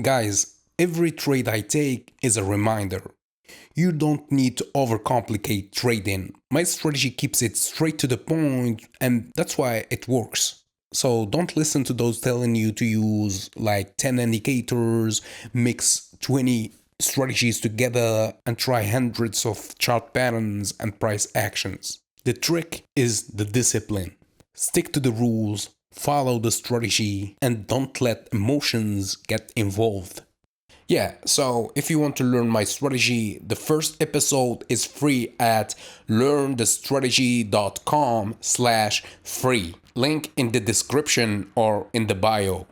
Guys, every trade I take is a reminder. You don't need to overcomplicate trading. My strategy keeps it straight to the point, and that's why it works. So don't listen to those telling you to use like 10 indicators, mix 20 strategies together, and try hundreds of chart patterns and price actions. The trick is the discipline. Stick to the rules, follow the strategy, and don't let emotions get involved. Yeah, so if you want to learn my strategy, the first episode is free at learnthestrategy.com/free. Link in the description or in the bio.